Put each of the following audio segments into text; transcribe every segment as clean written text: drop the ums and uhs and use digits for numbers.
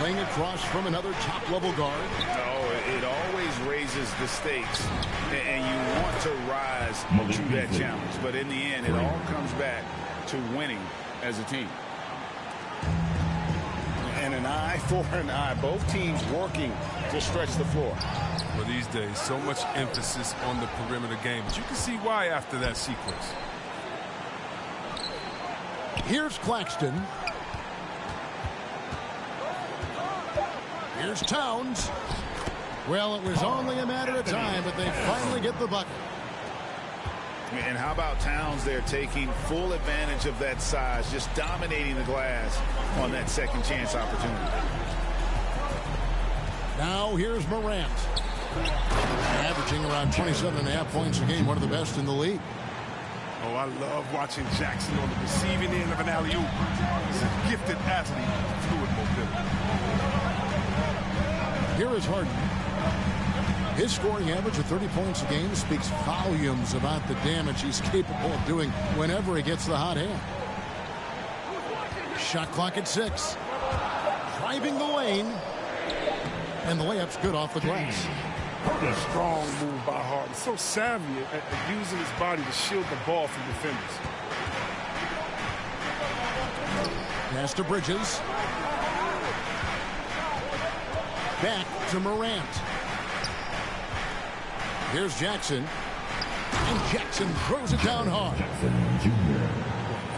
playing across from another top-level guard. Oh, it always raises the stakes, and you want to rise to that challenge. But in the end, it all comes back to winning as a team. And an eye for an eye. Both teams working to stretch the floor. Well, these days, so much emphasis on the perimeter game. But you can see why after that sequence. Here's Claxton. Here's Towns. Well, it was only a matter of time, but they finally get the bucket. And how about Towns there taking full advantage of that size, just dominating the glass on that second chance opportunity. Now here's Morant. Averaging around 27.5 points a game, one of the best in the league. Oh, I love watching Jackson on the receiving end of an alley-oop. He's a gifted athlete, fluid mobility. Here is Harden. His scoring average of 30 points a game speaks volumes about the damage he's capable of doing whenever he gets the hot hand. Shot clock at 6. Driving the lane. And the layup's good off the glass. A strong move by Harden. So savvy at using his body to shield the ball from defenders. Pass to Bridges. Back to Morant. Here's Jackson. And Jackson throws it down hard.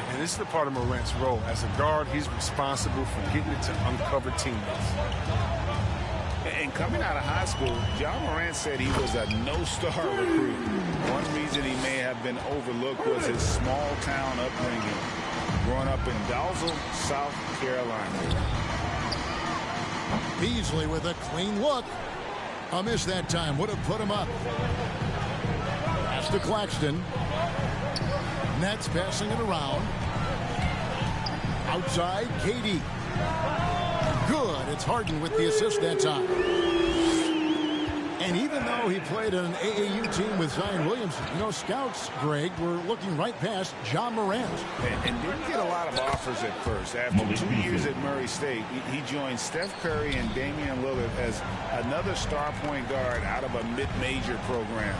And this is the part of Morant's role. As a guard, he's responsible for getting it to uncover teammates. And coming out of high school, Ja Morant said he was a no-star recruit. One reason he may have been overlooked was his small-town upbringing, growing up in Dalzell, South Carolina. Beasley with a clean look. A miss that time. Would have put him up. Pass to Claxton. Nets passing it around. Outside, KD. Good. It's Harden with the assist that time. And even though he played on an AAU team with Zion Williamson, you know, scouts, Greg, were looking right past Ja Morant. And didn't get a lot of offers at first. After 2 years at Murray State, he joined Steph Curry and Damian Lillard as another star point guard out of a mid-major program.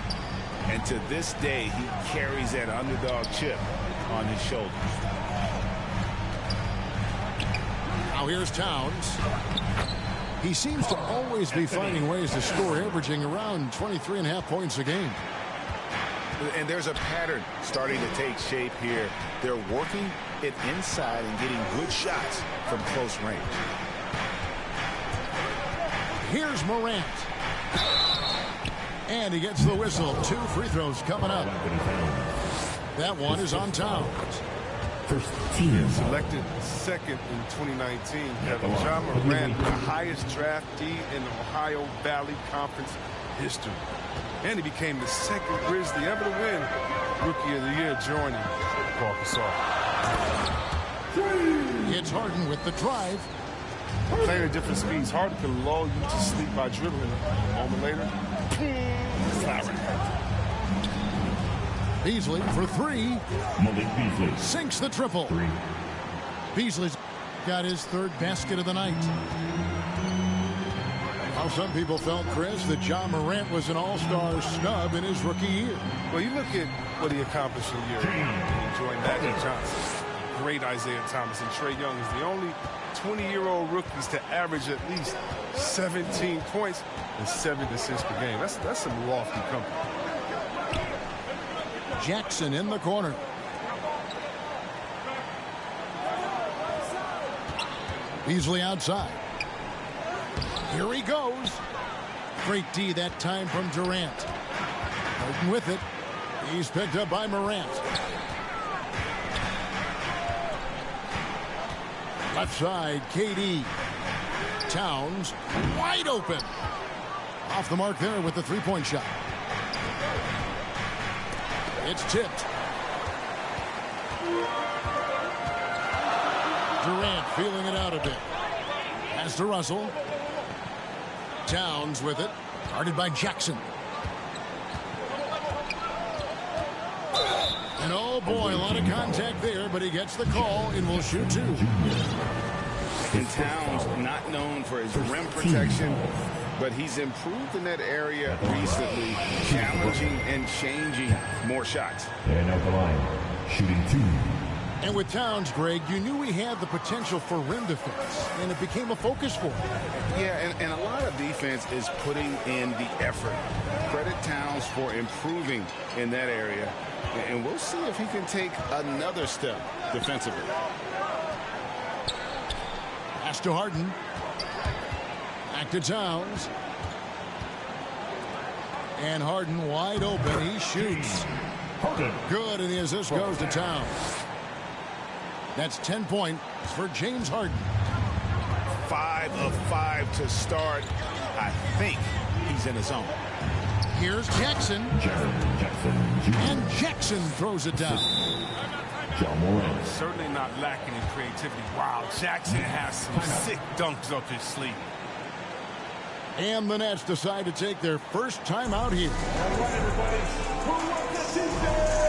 And to this day, he carries that underdog chip on his shoulders. Now here's Towns. He seems to always be finding ways to score, averaging around 23.5 points a game. And there's a pattern starting to take shape here. They're working it inside and getting good shots from close range. Here's Morant. And he gets the whistle. 2 free throws coming up. That one is on Towns. First team selected second in 2019. Ja Morant, the highest draftee in Ohio Valley Conference history. And he became the second Grizzly ever to win Rookie of the Year, joining Paul Gasol. It's Harden with the drive. Playing at different speeds. Harden can lull you to sleep by dribbling. A moment later, Beasley for 3. Sinks the triple. Beasley's got his 3rd basket of the night. Well, some people felt, Chris, that Ja Morant was an all-star snub in his rookie year. Well, you look at what he accomplished in year 1. He joined Magic Johnson, great Isaiah Thomas, and Trae Young is the only 20-year-old rookies to average at least 17 points and 7 assists per game. That's some lofty company. Jackson in the corner. Beasley outside. Here he goes. Great D that time from Durant. Harden with it. He's picked up by Morant. Left side, KD. Towns wide open. Off the mark there with the 3-point shot. It's tipped. Durant feeling it out a bit. Pass to Russell. Towns with it. Guarded by Jackson. And oh boy, a lot of contact there, but he gets the call and will shoot 2. And Towns, not known for his rim protection, but he's improved in that area recently, challenging and changing more shots. And at the line, shooting 2. And with Towns, Greg, you knew he had the potential for rim defense, and it became a focus for him. Yeah, and a lot of defense is putting in the effort. Credit Towns for improving in that area, and we'll see if he can take another step defensively. Pass to Harden. Back to Towns. And Harden wide open. He shoots. Good, and the assist goes to Towns. That's 10 points for James Harden. 5 of 5 to start. I think he's in his zone. Here's Jackson. And Jackson throws it down. John Moran. Certainly not lacking in creativity. Wow, Jackson has some sick dunks up his sleeve. And the Nets decide to take their first time out here. All right, everybody. Who wants the Tuesday?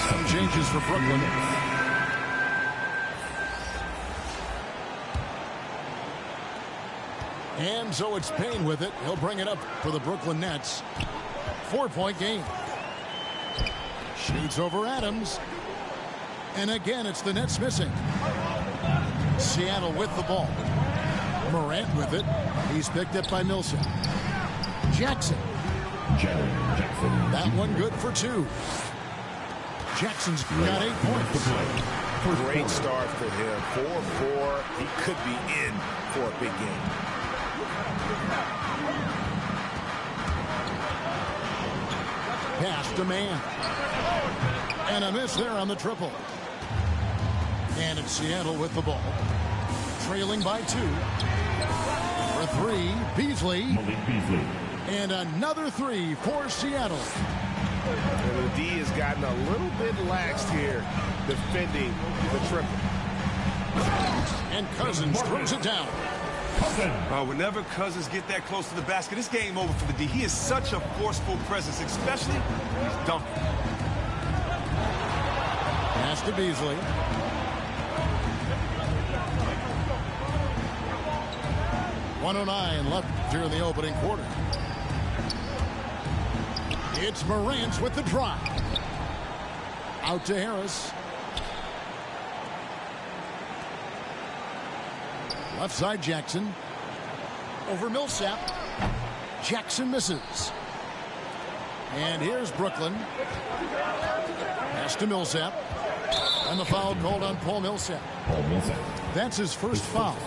Some changes for Brooklyn. And so it's Payne with it. He'll bring it up for the Brooklyn Nets. 4-point game. Shoots over Adams. And again, it's the Nets missing. Seattle with the ball. Morant with it. He's picked up by Millsap. Jackson. That one good for 2. Jackson's got 8 points. Great start for him. 4-4. He could be in for a big game. Pass to man. And a miss there on the triple. And it's Seattle with the ball. Trailing by 2. For 3, Beasley. And another 3 for Seattle. And the D has gotten a little bit laxed here defending the triple. And Cousins throws it down. Whenever Cousins get that close to the basket, it's game over for the D. He is such a forceful presence, especially when he's dunking. Pass to Beasley. .109 left here in the opening quarter. It's Morant with the drive. Out to Harris. Left side Jackson. Over Millsap. Jackson misses. And here's Brooklyn. Pass to Millsap. And the foul called on Paul Millsap. That's his first foul.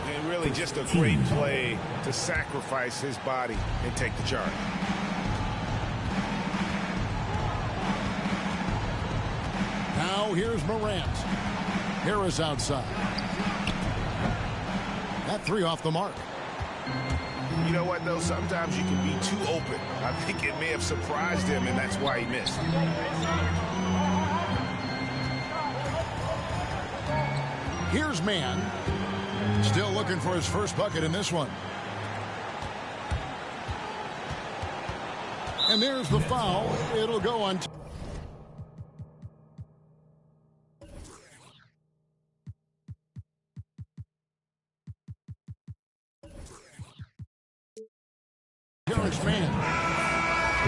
And really just a great play to sacrifice his body and take the charge. Now here's Morant. Harris outside. That 3 off the mark. You know what, though? Sometimes you can be too open. I think it may have surprised him, and that's why he missed. Here's Mann. Still looking for his first bucket in this one. And there's the foul. It'll go on. Terrence Mann.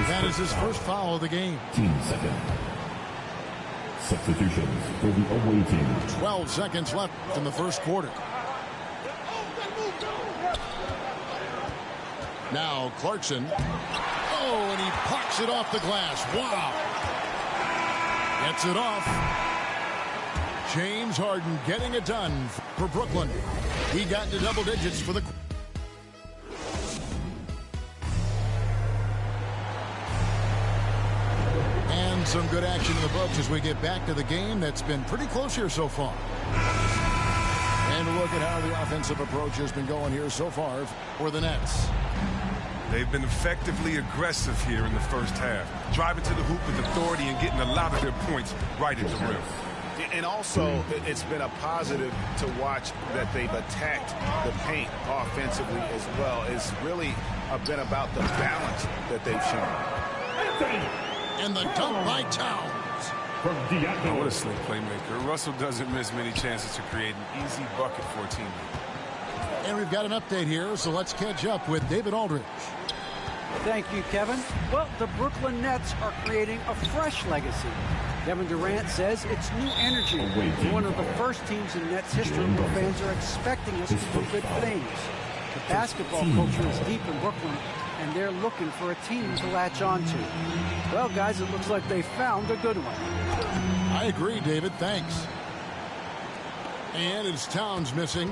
That is his first foul of the game. 15 seconds. Substitutions for the away team. 12 seconds left in the first quarter. Now Clarkson. Oh, and he pucks it off the glass. Wow. Gets it off. James Harden getting it done for Brooklyn. He got into double digits for the... And some good action in the books as we get back to the game that's been pretty close here so far. And look at how the offensive approach has been going here so far for the Nets. They've been effectively aggressive here in the first half, driving to the hoop with authority and getting a lot of their points right at the rim. And also, it's been a positive to watch that they've attacked the paint offensively as well. It's really been about the balance that they've shown. And the dunk by Towns. Oh, what a slick playmaker. Russell doesn't miss many chances to create an easy bucket for a teammate. And we've got an update here, so let's catch up with David Aldridge. Thank you, Kevin. Well, the Brooklyn Nets are creating a fresh legacy. Kevin Durant says it's new energy. One of the first teams in Nets history where fans are expecting us to do good things. The basketball culture is deep in Brooklyn, and they're looking for a team to latch on to. Well, guys, it looks like they found a good one. I agree, David. Thanks. And it's Towns missing.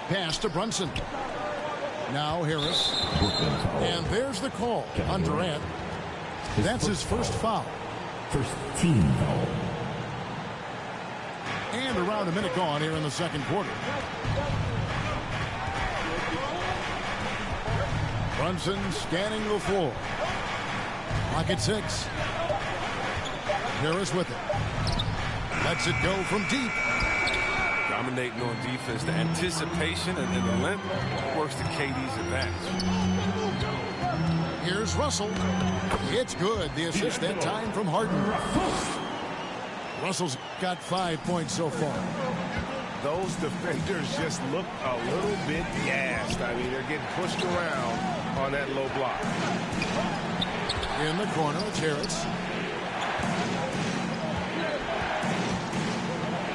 Pass to Brunson. Now Harris. And there's the call on Durant. That's his first foul. First team foul. And around a minute gone here in the second quarter. Brunson scanning the floor. Clock at 6. Harris with it. Lets it go from deep. Dominating on defense, the anticipation and the length works to KD's advantage. Here's Russell. It's good. The assist that time from Harden. Russell's got 5 points so far. Those defenders just look a little bit gassed. I mean, they're getting pushed around on that low block. In the corner, it's Harris.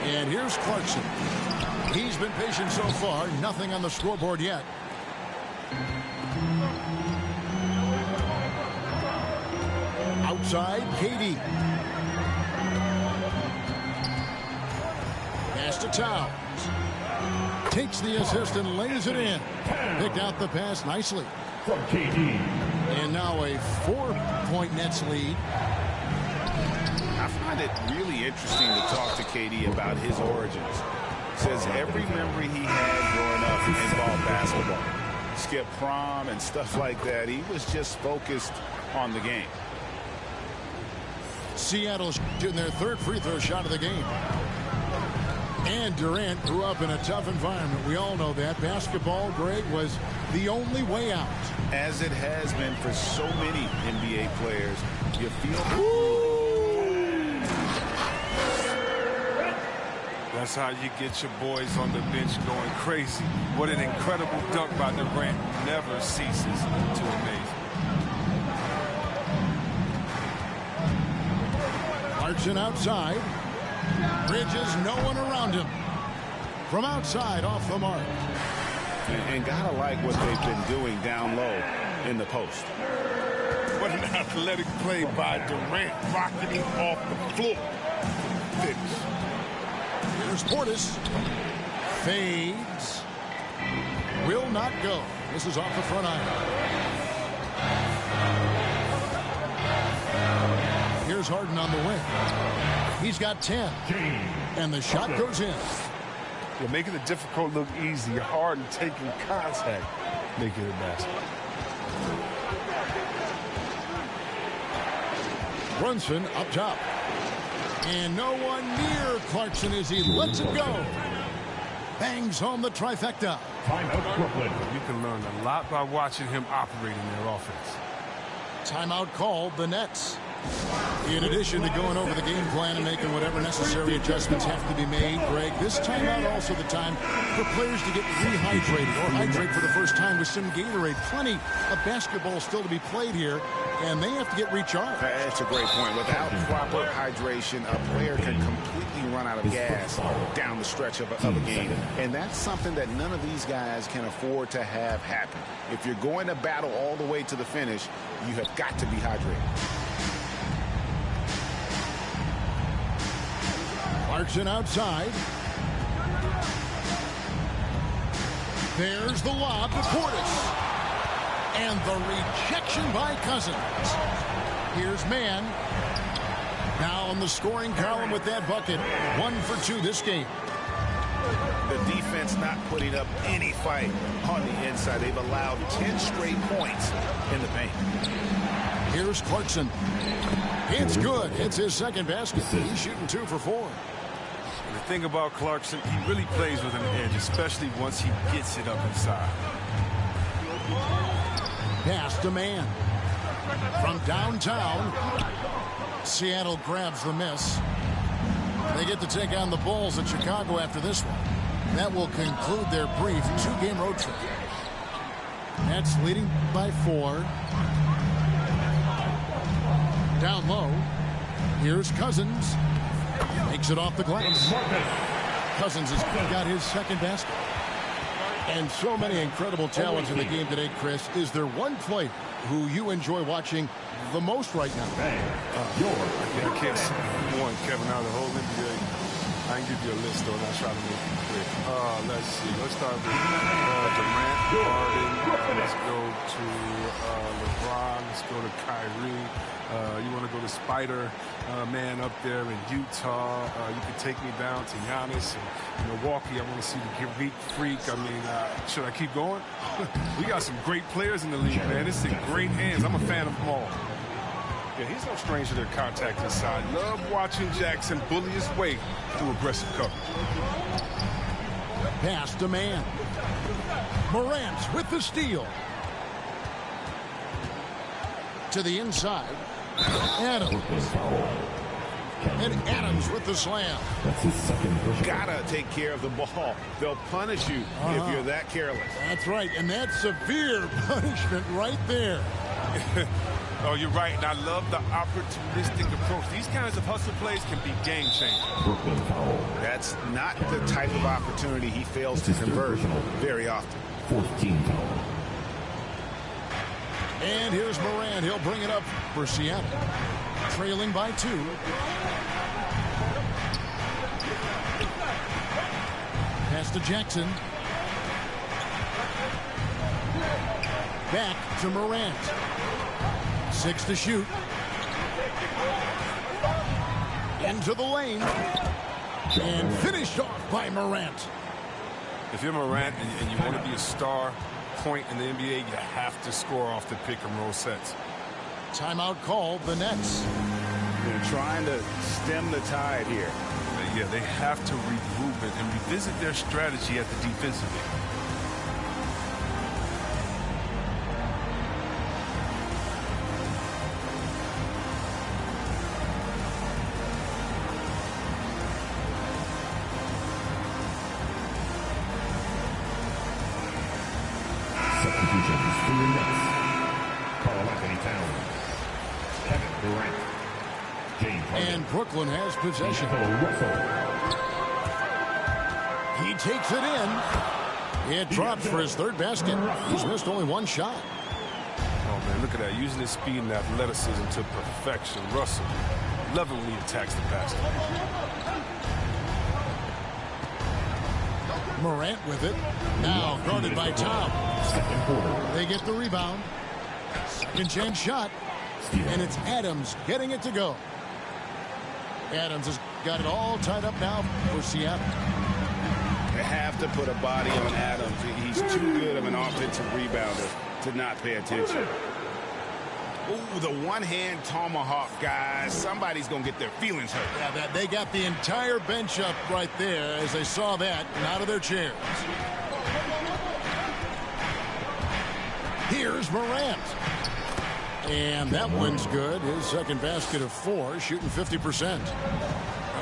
And here's Clarkson. He's been patient so far. Nothing on the scoreboard yet. Outside, KD. Pass to Towns. Takes the assist and lays it in. Picked out the pass nicely. From KD. And now a 4-point Nets lead. I find it really interesting to talk to KD about his origins. Says every memory he had growing up involved basketball. Skip prom and stuff like that. He was just focused on the game. Seattle shooting their third free throw shot of the game. And Durant grew up in a tough environment. We all know that. Basketball, Greg, was the only way out. As it has been for so many NBA players, you feel... That's how you get your boys on the bench going crazy. What an incredible dunk by Durant. Never ceases to amaze me. Clarkson outside. Bridges, no one around him. From outside, off the mark. And gotta like what they've been doing down low in the post. What an athletic play by Durant, rocking him off the floor. Finish. Here's Portis. Fades. Will not go. This is off the front iron. Here's Harden on the wing. He's got 10. And the shot goes in. You're making the difficult look easy. Harden taking contact. Making it a basket. Brunson up top. And no one near Clarkson as he lets it go. Bangs home the trifecta. Timeout Brooklyn. You can learn a lot by watching him operate in their offense. Timeout called the Nets. In addition to going over the game plan and making whatever necessary adjustments have to be made, Greg, this timeout also the time for players to get rehydrated or hydrate for the first time with some Gatorade. Plenty of basketball still to be played here, and they have to get recharged. That's a great point. Without proper hydration, a player can completely run out of gas down the stretch of a game. And that's something that none of these guys can afford to have happen. If you're going to battle all the way to the finish, you have got to be hydrated. Clarkson outside. There's the lob to Portis. And the rejection by Cousins. Here's Mann. Now in the scoring column with that bucket. 1 for 2 this game. The defense not putting up any fight on the inside. They've allowed 10 straight points in the paint. Here's Clarkson. It's good. It's his second basket. He's shooting 2 for 4. The thing about Clarkson, he really plays with an edge, especially once he gets it up inside. Pass to man. From downtown, Seattle grabs the miss. They get to take on the Bulls in Chicago after this one. That will conclude their brief 2-game road trip. Nets leading by 4. Down low. Here's Cousins. Makes it off the glass. Cousins has got his second basket. And so many incredible talents in the game today, Chris. Is there one player who you enjoy watching the most right now? I can't say one, Kevin, out of the whole NBA. I can give you a list, though, and I'll try to make it quick. Let's see. Let's start with Durant, Harden. Let's go to LeBron. Let's go to Kyrie. You want to go to Spider-Man up there in Utah. You can take me down to Giannis. And Milwaukee, I want to see the Greek Freak. I mean, should I keep going? We got some great players in the league, man. This is in great hands. I'm a fan of them all. Yeah, he's no stranger to contact inside. Love watching Jackson bully his way through aggressive coverage. Pass to man. Morant with the steal. To the inside. Adams. And Adams with the slam. That's his second push. Gotta take care of the ball. They'll punish you if you're that careless. That's right, and that's severe punishment right there. Oh, you're right, and I love the opportunistic approach. These kinds of hustle plays can be game-changing. Brooklyn foul. That's not the type of opportunity he fails to convert very often. 14 foul. And here's Morant. He'll bring it up for Seattle. Trailing by 2. Pass to Jackson. Back to Morant. 6 to shoot. Into the lane. And finished off by Morant. If you're Morant and you want to be a star point in the NBA, you have to score off the pick-and-roll sets. Timeout called, the Nets. They're trying to stem the tide here. Yeah, they have to regroup it and revisit their strategy at the defensive end. Substitutions for your Nets. Karl Anthony Towns. Kevin Durant. James Harden. And Brooklyn has possession. He takes it in. It drops for his third basket. He's missed only 1 shot. Oh, man, look at that. Using his speed and athleticism to perfection. Russell, love it when he attacks the basket. Morant with it. Now guarded by Tom. Second quarter. They get the rebound. Second chance shot. And it's Adams getting it to go. Adams has got it all tied up now for Seattle. They have to put a body on Adams. He's too good of an offensive rebounder to not pay attention. Ooh, the one-hand tomahawk, guys. Somebody's going to get their feelings hurt. Yeah, they got the entire bench up right there as they saw that and out of their chairs. Here's Morant. And that one's good. His second basket of 4, shooting 50%.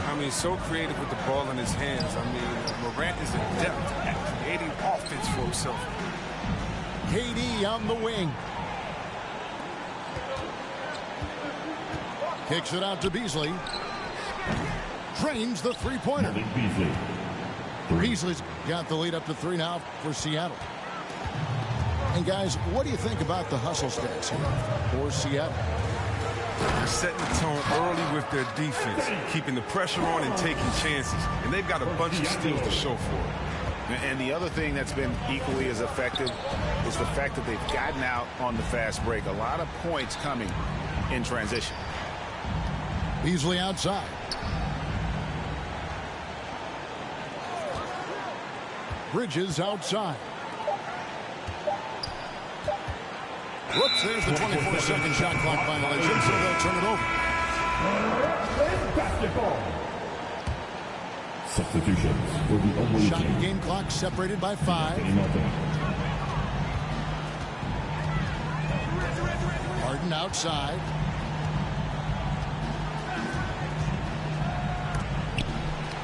I mean, so creative with the ball in his hands. I mean, Morant is adept at creating offense for himself. KD on the wing. Kicks it out to Beasley. Drains the three-pointer. Beasley. Beasley's got the lead up to 3 now for Seattle. And guys, what do you think about the hustle stats here for Seattle? They're setting the tone early with their defense, keeping the pressure on and taking chances. And they've got a bunch of steals to show for it. And the other thing that's been equally as effective is the fact that they've gotten out on the fast break. A lot of points coming in transition. Beasley outside. Bridges outside. Whoops, there's the 24-second shot clock violation, so they'll turn it over. Basketball. Substitutions for the only Shot team. game clock separated by 5. Harden outside.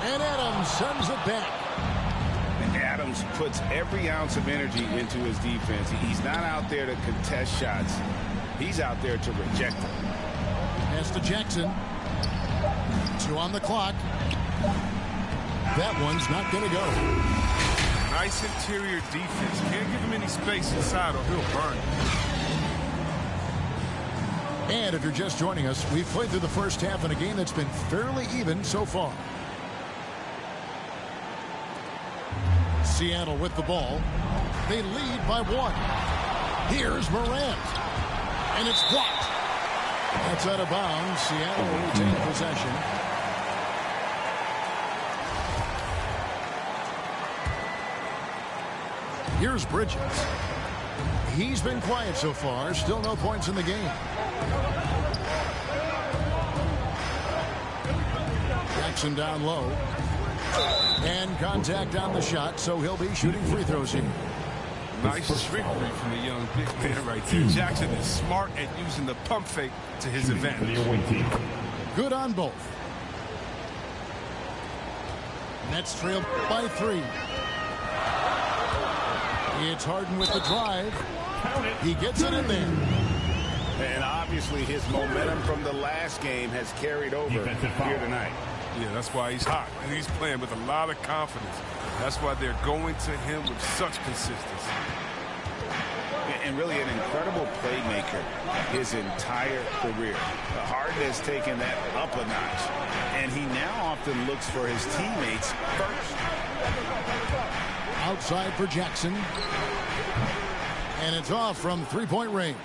And Adams sends it back. And Adams puts every ounce of energy into his defense. He's not out there to contest shots. He's out there to reject them. Pass to Jackson. 2 on the clock. That one's not going to go. Nice interior defense. Can't give him any space inside or he'll burn. And if you're just joining us, we've played through the first half in a game that's been fairly even so far. Seattle with the ball. They lead by 1. Here's Morant. And it's blocked. That's out of bounds. Seattle will retain possession. Here's Bridges. He's been quiet so far. Still no points in the game. Jackson down low. And contact on the shot, so he'll be shooting free throws here. Nice trickery from the young big man right there. Jackson is smart at using the pump fake to his advantage. Good on both. Nets trail by 3. It's Harden with the drive. He gets it in there. And obviously his momentum from the last game has carried over here tonight. Yeah, that's why he's hot. And he's playing with a lot of confidence. That's why they're going to him with such consistency. And really an incredible playmaker his entire career. Harden has taken that up a notch. And he now often looks for his teammates first. Outside for Jackson. And it's off from three-point range.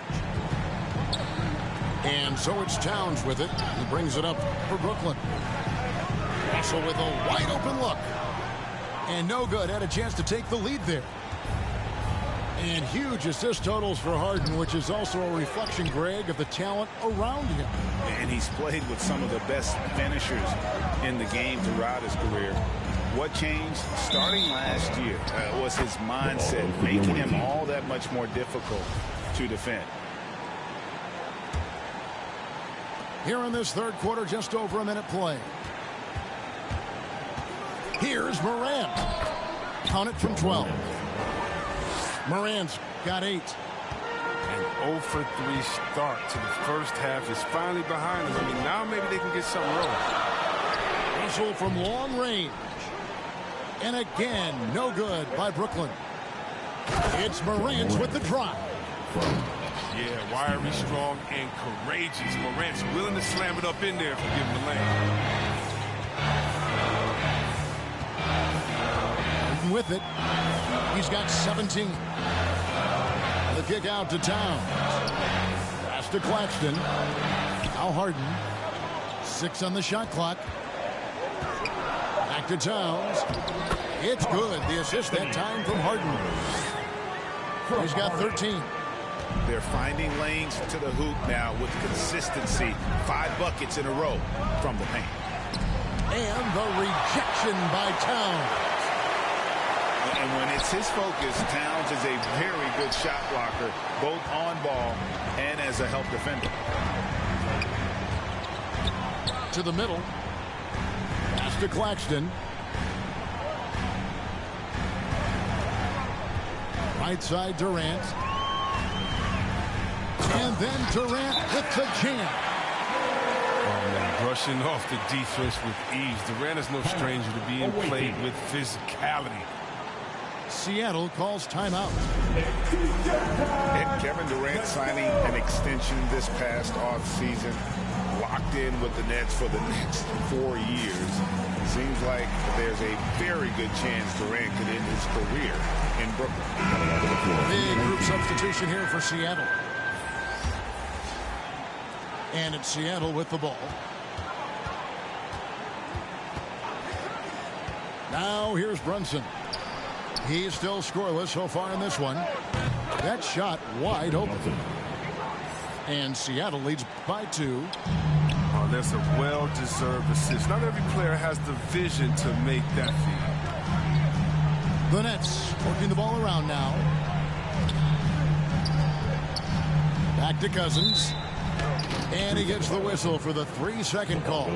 And so it's Towns with it. He brings it up for Brooklyn. Russell with a wide-open look. And no good. Had a chance to take the lead there. And huge assist totals for Harden, which is also a reflection, Greg, of the talent around him. And he's played with some of the best finishers in the game throughout his career. What changed starting last year was his mindset, making him all that much more difficult to defend. Here in this third quarter, just over a minute play. Here's Morant. Count it from 12. Morant's got 8. An 0 for 3 start to the first half is finally behind us. I mean, now maybe they can get something rolling. Russell from long range. And again, no good by Brooklyn. It's Morant with the drive. Yeah, wiry, strong, and courageous. Morant's willing to slam it up in there if you give him the lane. With it, he's got 17. The kick out to Towns. Pass to Claxton. Now Harden. 6 on the shot clock. Back to Towns. It's good. The assist that time from Harden. He's got 13. They're finding lanes to the hoop now with consistency. 5 buckets in a row from the paint. And the rejection by Towns. And when it's his focus, Towns is a very good shot blocker, both on ball and as a help defender. To the middle. Pass to Claxton. Right side Durant. And then Durant with the jam. Oh, man, brushing off the defense with ease. Durant is no stranger to being played with physicality. Seattle calls timeout. And Kevin Durant signing an extension this past offseason, locked in with the Nets for the next 4 years. Seems like there's a very good chance Durant could end his career in Brooklyn. Big group substitution here for Seattle. And it's Seattle with the ball. Now here's Brunson. He's still scoreless so far in this one. That shot wide open. And Seattle leads by 2. Oh, that's a well-deserved assist. Not every player has the vision to make that feed. The Nets working the ball around now. Back to Cousins. And he gets the whistle for the 3-second call.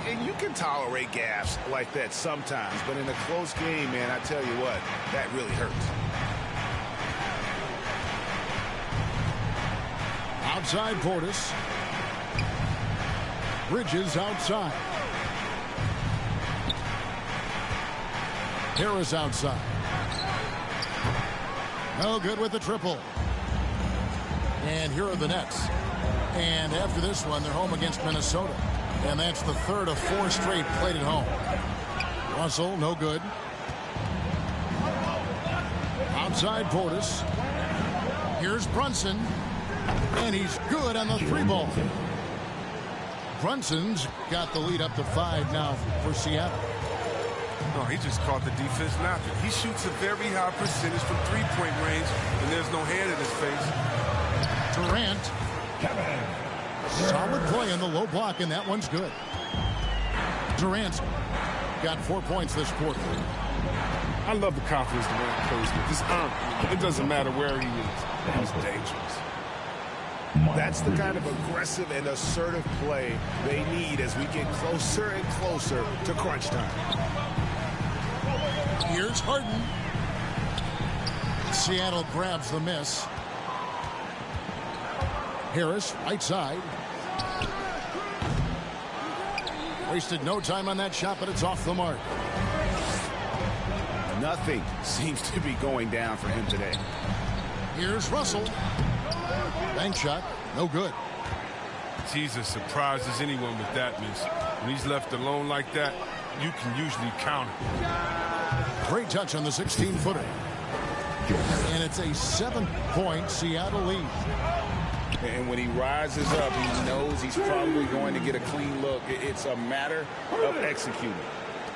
And you can tolerate gaffes like that sometimes, but in a close game, man, I tell you what, that really hurts. Outside Portis. Bridges outside. Harris outside. No good with the triple. And here are the Nets. And after this one, they're home against Minnesota. And that's the third of 4 straight played at home. Russell, no good. Outside Portis. Here's Brunson. And he's good on the 3-ball. Brunson's got the lead up to 5 now for Seattle. No, he just caught the defense napping. He shoots a very high percentage from 3-point range, and there's no hand in his face. Durant. Solid play in the low block, and that one's good. Durant's got 4 points this quarter. I love the confidence Durant plays with. This arm, it doesn't matter where he is. He's dangerous. That's the kind of aggressive and assertive play they need as we get closer and closer to crunch time. Here's Harden. Seattle grabs the miss. Harris, right side. Wasted no time on that shot, but it's off the mark. Nothing seems to be going down for him today. Here's Russell. Bank shot, no good. Jesus surprises anyone with that miss. When he's left alone like that, you can usually count it. Great touch on the 16-footer. And it's a 7-point Seattle lead. And when he rises up, he knows he's probably going to get a clean look. It's a matter of executing.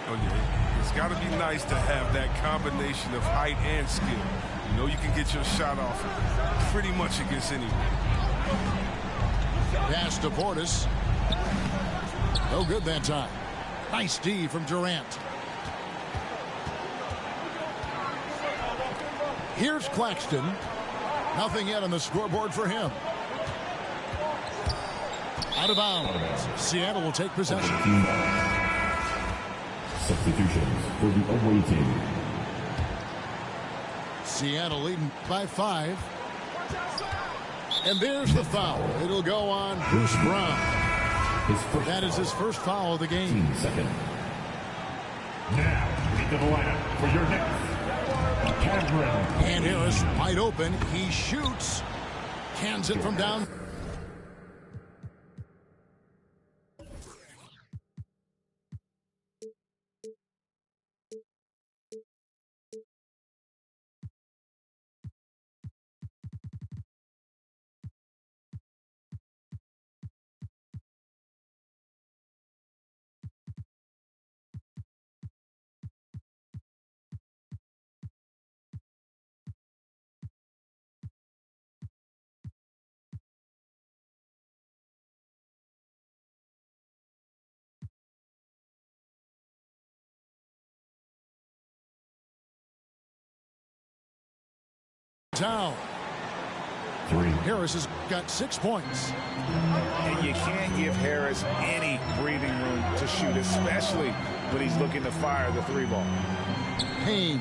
Oh, yeah. It's got to be nice to have that combination of height and skill. You know you can get your shot off pretty much against anyone. Pass to Portis. No good that time. Nice D from Durant. Here's Claxton. Nothing yet on the scoreboard for him. Out of bounds. Seattle will take possession. Substitutions for the away team. Seattle leading by 5. And there's the foul. It'll go on Bruce Brown. That is his first foul of the game. Second. Now, into the lineup for your next. Cameron. And Harris wide open. He shoots. Cans it from down. Down. 3. Harris has got 6 points. And you can't give Harris any breathing room to shoot, especially when he's looking to fire the 3-ball. Payne.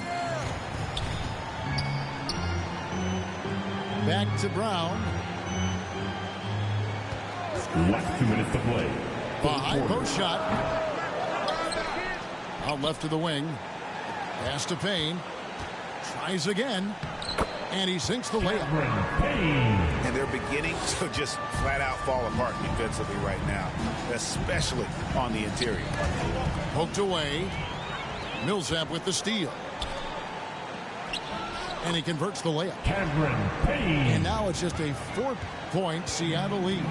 Back to Brown. Last 2 minutes to play. A high post shot. Out left to the wing. Pass to Payne. Tries again. And he sinks the layup. And they're beginning to just flat out fall apart defensively right now, especially on the interior. Poked away. Millsap with the steal. And he converts the layup. And now it's just a 4-point Seattle lead.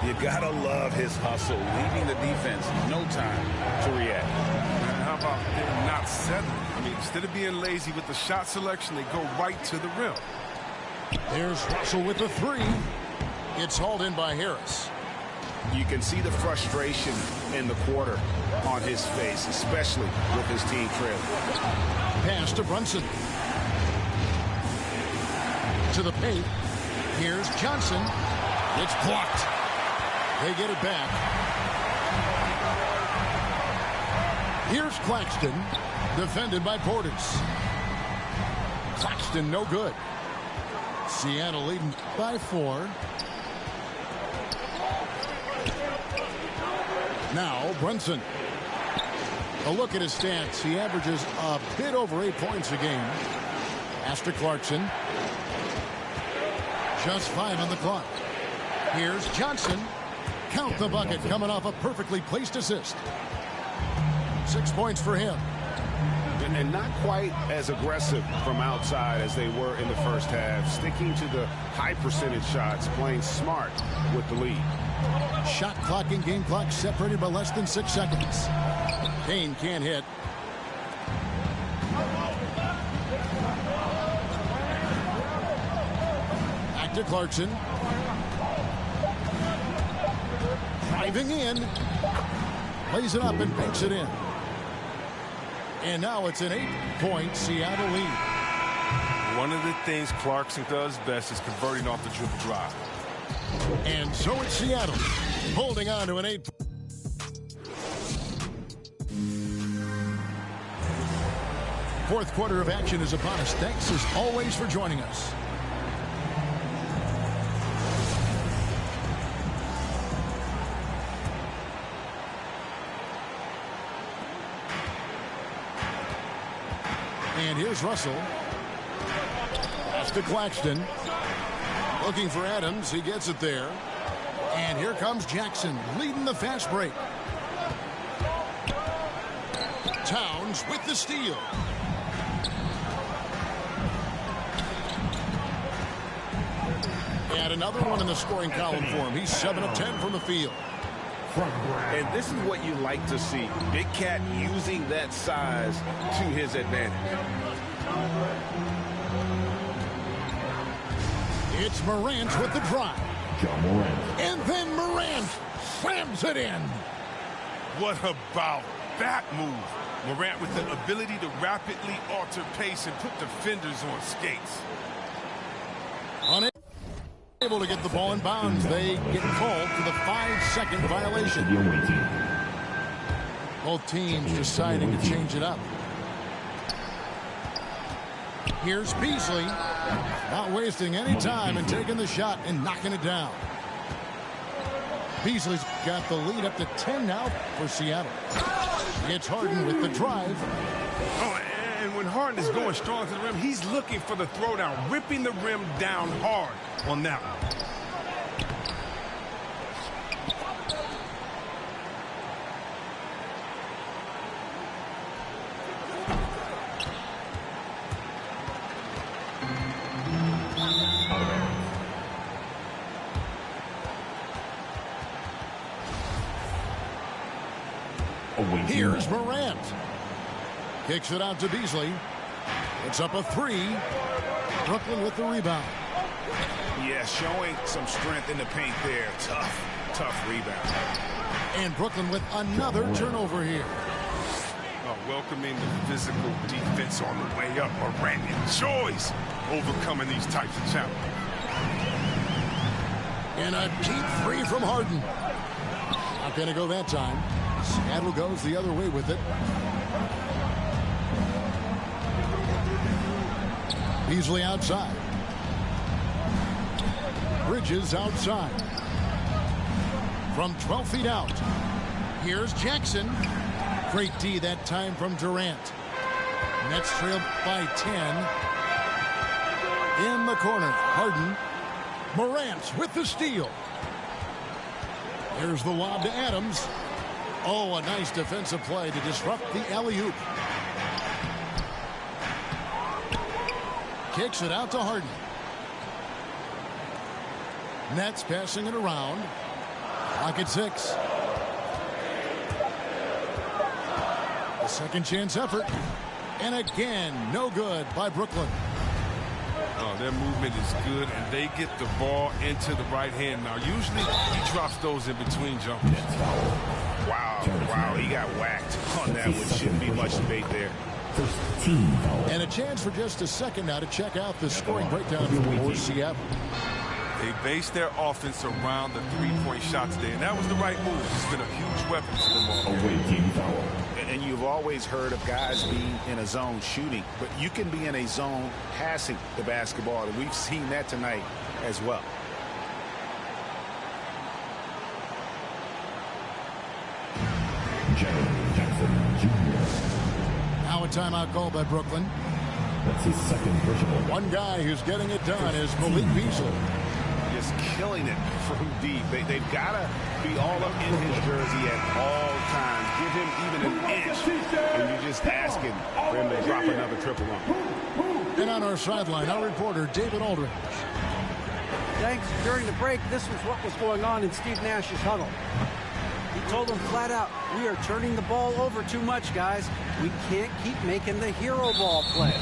You gotta love his hustle, leaving the defense no time to react. And how about them not settling? I mean, instead of being lazy with the shot selection, they go right to the rim. There's Russell with the three. It's hauled in by Harris. You can see the frustration in the quarter on his face, especially with his team trailing. Pass to Brunson. To the paint. Here's Johnson. It's blocked. They get it back. Here's Claxton. Defended by Portis. Claxton no good. Seattle leading by 4. Now Brunson. A look at his stats. He averages a bit over 8 points a game. Pass to Clarkson. Just 5 on the clock. Here's Johnson. Count the bucket, coming off a perfectly placed assist. 6 points for him. And not quite as aggressive from outside as they were in the first half. Sticking to the high percentage shots, playing smart with the lead. Shot clock and game clock separated by less than 6 seconds. Kane can't hit. Back to Clarkson. Driving in. Lays it up and banks it in. And now it's an 8-point Seattle lead. One of the things Clarkson does best is converting off the dribble drive. And so it's Seattle holding on to an 8. Fourth quarter of action is upon us. Thanks as always for joining us. And here's Russell. Pass to Claxton. Looking for Adams. He gets it there. And here comes Jackson leading the fast break. Towns with the steal. And another one in the scoring column for him. He's 7 of 10 from the field. And this is what you like to see. Big Cat using that size to his advantage. It's Morant with the drive. John Morant. And then Morant slams it in. What about that move? Morant with the ability to rapidly alter pace and put defenders on skates. Unable to get the ball in bounds. They get called for the 5-second violation. Both teams deciding to change it up. Here's Beasley. Not wasting any time and taking the shot and knocking it down. Beasley's got the lead up to 10 now for Seattle. It's Harden with the drive. Oh, and when Harden is going strong to the rim, he's looking for the throwdown, ripping the rim down hard on that one. Here's Morant. Kicks it out to Beasley. It's up a 3. Brooklyn with the rebound. Yeah, showing some strength in the paint there. Tough rebound. And Brooklyn with another turnover here. Welcoming the physical defense on the way up. Morant enjoys overcoming these types of challenges. And a deep 3 from Harden. Not going to go that time. Seattle goes the other way with it. Beasley outside. Bridges outside. From 12 feet out. Here's Jackson. Great D that time from Durant. Nets trailed by 10. In the corner, Harden. Morant with the steal. Here's the lob to Adams. Oh, a nice defensive play to disrupt the alley-oop. Kicks it out to Harden. Nets passing it around. Clock at 6. A second chance effort. And again, no good by Brooklyn. Their movement is good, and they get the ball into the right hand. Now, usually he drops those in between jumpers. Wow, he got whacked on that one. Shouldn't be much debate there. First team foul. And a chance for just a second now to check out the scoring breakdown for Seattle. They based their offense around the three-point shot today, and that was the right move. It's been a huge weapon for them all. Away team foul. And you've always heard of guys being in a zone shooting, but you can be in a zone passing the basketball, and we've seen that tonight as well. Jaren Jackson Jr. Now a timeout call by Brooklyn. That's his second personal. One guy who's getting it done is Malik Beasley. Just killing it from deep. They've got to be all up in his jersey at all times. Give him even an inch, and you're just asking for him to drop another triple on him. And on our sideline, our reporter, David Aldridge. Thanks. During the break, this was what was going on in Steve Nash's huddle. He told them flat out, we are turning the ball over too much, guys. We can't keep making the hero ball play.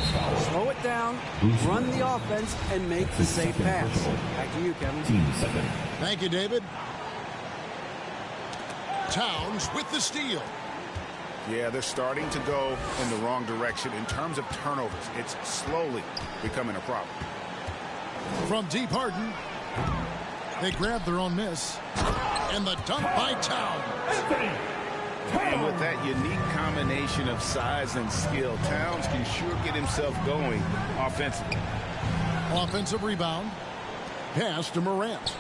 Slow it down, run the offense, and make the safe pass. Back to you, Kevin. Team second. Thank you, David. Towns with the steal. Yeah, they're starting to go in the wrong direction in terms of turnovers. It's slowly becoming a problem. From deep Harden. They grab their own miss. And the dunk by Towns. And with that unique combination of size and skill, Towns can sure get himself going offensively. Offensive rebound. Pass to Morant.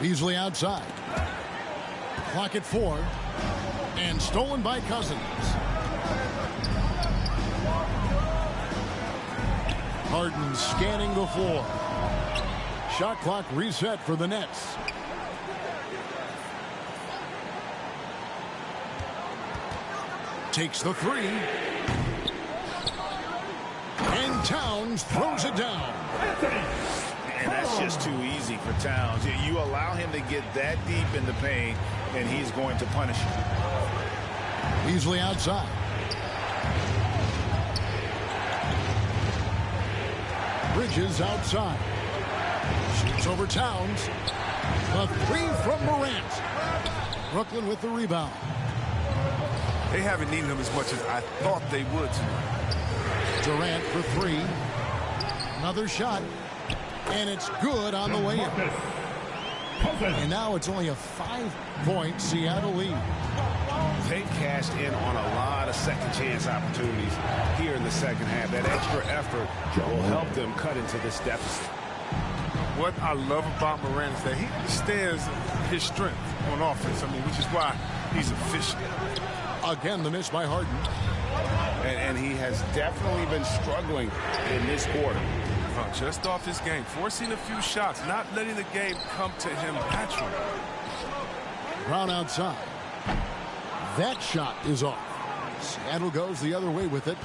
Beasley outside. Clock at 4. And stolen by Cousins. Harden scanning the floor. Shot clock reset for the Nets. Takes the three. And Towns throws it down. And that's just too easy for Towns. You allow him to get that deep in the paint, and he's going to punish you. Beasley outside. Bridges outside. Shoots over Towns. A three from Morant. Brooklyn with the rebound. They haven't needed him as much as I thought they would tonight. Durant for three. Another shot. And it's good on the way in. And now it's only a 5-point Seattle lead. They cashed in on a lot of second chance opportunities here in the second half. That extra effort will help them cut into this deficit. What I love about Morant is that he understands his strength on offense. I mean, which is why he's efficient. Again, the miss by Harden. And he has definitely been struggling in this quarter. Just off his game, forcing a few shots, not letting the game come to him naturally. Brown outside. That shot is off. Seattle goes the other way with it.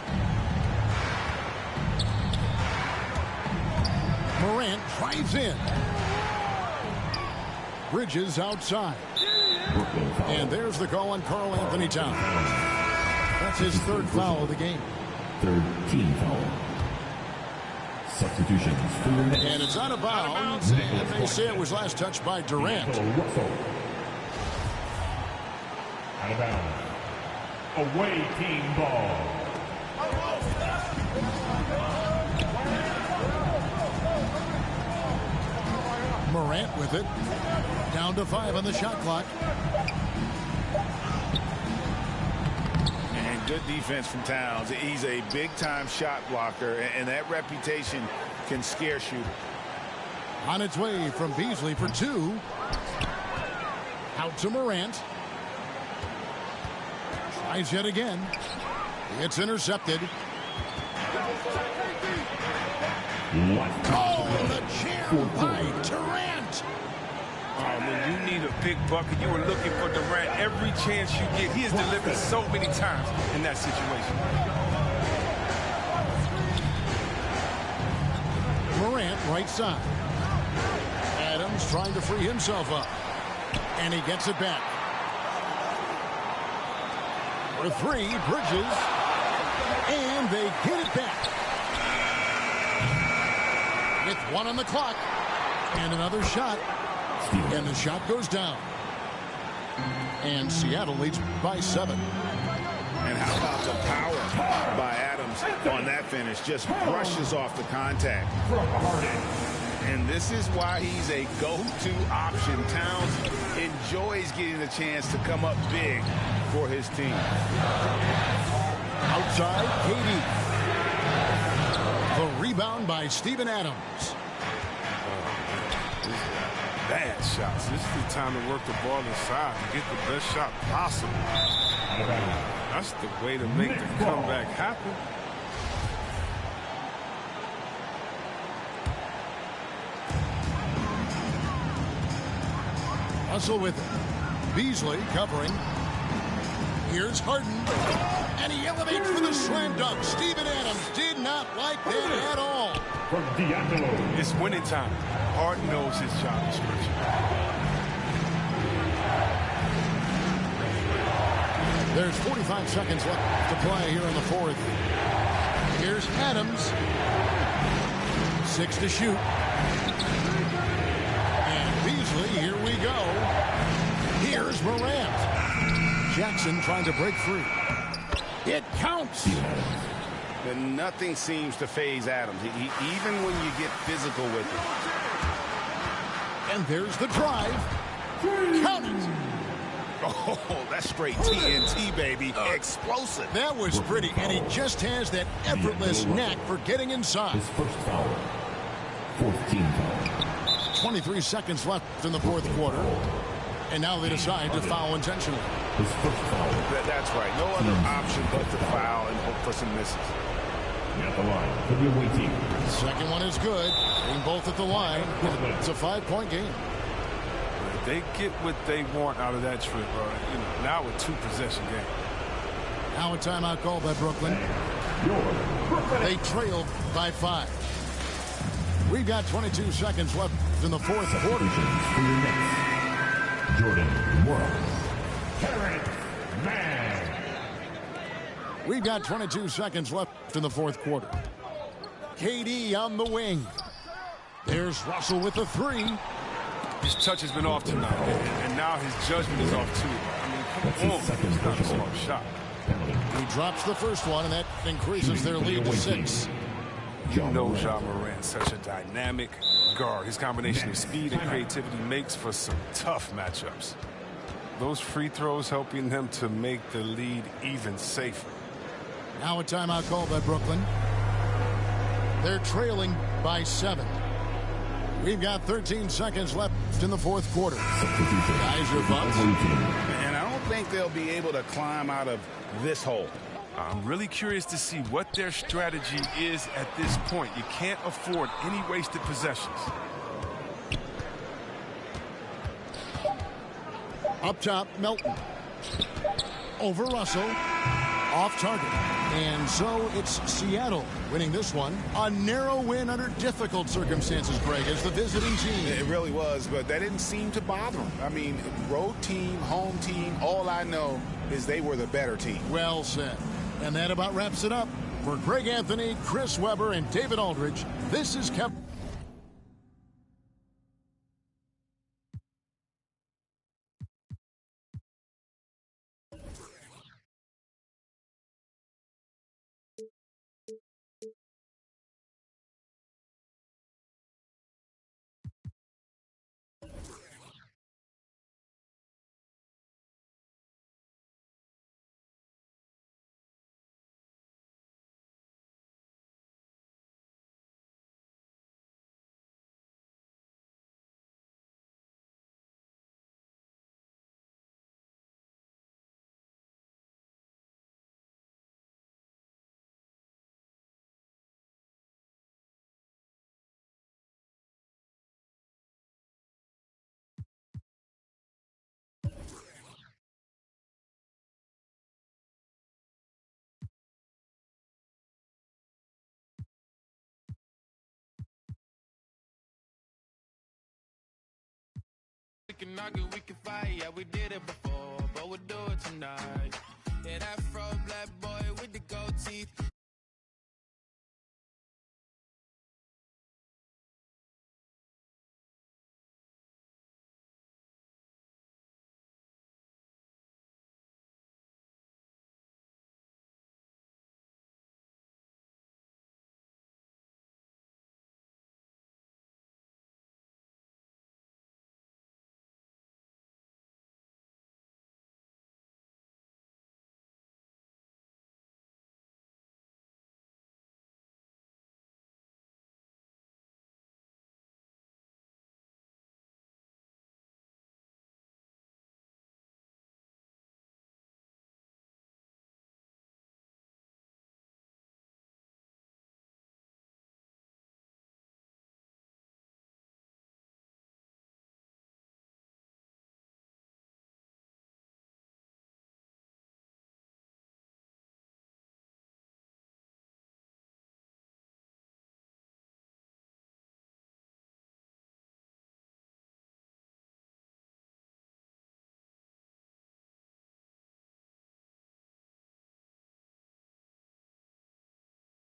Morant drives in. Bridges outside. And there's the call on Karl Anthony Towns. That's his third foul of the game. Third team foul. Substitutions for your Nets. And it's out of bounds. And they say it was last touched by Durant. Out of bounds. Away team ball. Morant with it. Down to 5 on the shot clock. And good defense from Towns. He's a big-time shot blocker, and that reputation can scare shooters. On its way from Beasley for 2. Out to Morant. Tries yet again. It's intercepted. Oh, the jam by Durant. When you need a big bucket, you are looking for Durant every chance you get. He has delivered so many times in that situation. Morant right side. Adams trying to free himself up. And he gets it back. For 3, Bridges. And they get it back. With 1 on the clock. And another shot. And the shot goes down. And Seattle leads by 7. And how about the power by Adams on that finish? Just brushes off the contact. And this is why he's a go-to option. Towns enjoys getting the chance to come up big for his team. Outside, KD. The rebound by Steven Adams. Bad shots. This is the time to work the ball inside and get the best shot possible. That's the way to make the comeback happen. Russell with it. Beasley covering. Here's Harden. And he elevates for the slam dunk. Steven Adams did not like that at all. From D'Angelo. It's winning time. Harden knows his job description. There's 45 seconds left to play here in the fourth. Here's Adams. 6 to shoot. And Beasley, here we go. Here's Morant. Jackson trying to break free. It counts. And nothing seems to faze Adams, even when you get physical with him. And there's the drive. Count it. Oh, that's straight TNT, baby. Explosive. That was pretty, and he just has that effortless knack for getting inside. His first foul. 14 foul. 23 seconds left in the fourth quarter. And now they decide to foul intentionally. His first foul. That's right. No other option but to foul and hope for some misses. At the line for the away team. Second one is good. Being both at the line. It's a 5-point game. They get what they want out of that trip. Now a 2-possession game. Now a timeout call by Brooklyn. They trail by 5. We've got 22 seconds left in the fourth quarter. For your next, Jordan World. Terrence Mann. We've got 22 seconds left in the fourth quarter. KD on the wing. There's Russell with the 3. His touch has been off tonight, and now his judgment is off too. I mean, come on, it's not a smart shot. He drops the first one, and that increases their lead to 6. You know Ja Morant's such a dynamic guard. His combination of speed and creativity makes for some tough matchups. Those free throws helping them to make the lead even safer. Now a timeout call by Brooklyn. They're trailing by 7. We've got 13 seconds left in the fourth quarter. Guys, your thoughts? And I don't think they'll be able to climb out of this hole. I'm really curious to see what their strategy is at this point. You can't afford any wasted possessions. Up top, Melton. Over Russell. Off target. And so it's Seattle winning this one. A narrow win under difficult circumstances, Greg, as the visiting team. It really was, but that didn't seem to bother them. I mean, road team, home team, all I know is they were the better team. Well said. And that about wraps it up. For Greg Anthony, Chris Webber, and David Aldridge, this is Kevin. We can argue, we can fight, yeah, we did it before, but we'll do it tonight. Yeah, that fro black boy.